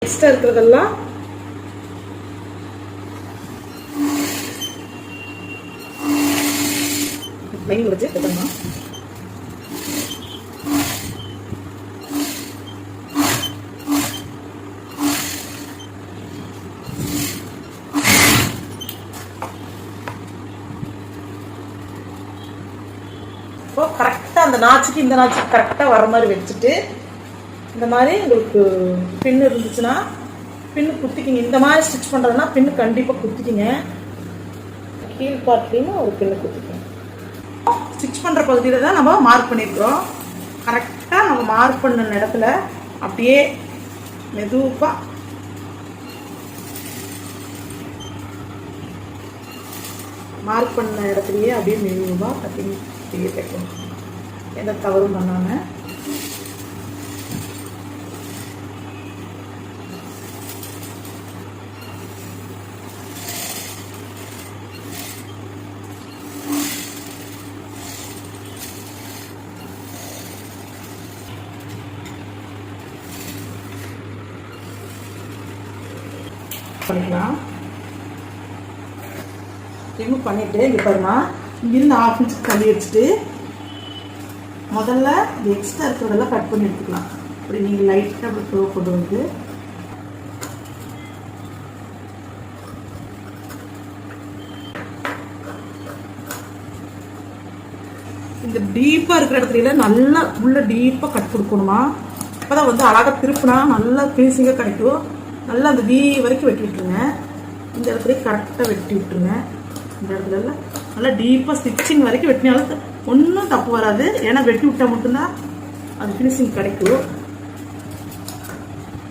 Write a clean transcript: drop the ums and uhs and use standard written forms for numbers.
Extra இருக்கிறதெல்லாம் line வச்சு கட்டணும். இப்போ கரெக்டாக அந்த நாச்சுக்கு இந்த நாச்சுக்கு கரெக்டாக வர மாதிரி வச்சுட்டு இந்த மாதிரி உங்களுக்கு பின்னு இருந்துச்சுன்னா பின்னு குத்திக்கிங்க. இந்த மாதிரி ஸ்டிச் பண்ணுறதுனா பின்னு கண்டிப்பாக குத்திக்கிங்க. கீழ் பார்ட்லேயும் ஒரு பின்னு குத்திக்கிங்க. ஸ்டிச் பண்ணுற பகுதியில் தான் நம்ம மார்க் பண்ணியிருக்கிறோம். கரெக்டாக நம்ம மார்க் பண்ண இடத்துல அப்படியே மெதுவாக மார்க் பண்ண இடத்துலையே அப்படியே மெதுவாக கட்டிங் அப்படியே தைக்கணும். எந்த தவறும் பண்ணாமல். பண்ணிக்கலாம். ரிமூவ் பண்ணிட்டு இங்கே பாருமா, இங்கிருந்து 1/2 இன்ச் தள்ளி வச்சுட்டு முதல்ல இந்த எக்ஸ்ட்ரா இருக்கிறதெல்லாம் கட் பண்ணி எடுத்துக்கலாம். அப்படி நீங்கள் லைட்டாக அப்படி ப்ரோ கொண்டு வந்து இந்த டீப்பாக இருக்கிற இடத்துல நல்லா உள்ள டீப்பாக கட் கொடுக்கணுமா. அப்போ தான் வந்து அழகாக திருப்பினா நல்லா ஃபினிஷிங்காக கிடைக்கும். நல்லா அந்த வீ வரைக்கும் வெட்டி விட்டுருங்க. இந்த இடத்துல கரெக்டாக வெட்டி விட்டுருங்க. இந்த இடத்துல நல்லா டீப்பாக ஸ்டிச்சிங் வரைக்கும் வெட்டினாலும் ஒன்றும் தப்பு வராது. ஏன்னா வெட்டி விட்டால் மட்டும்தான் அது ஃபினிஷிங் கிடைக்கும்.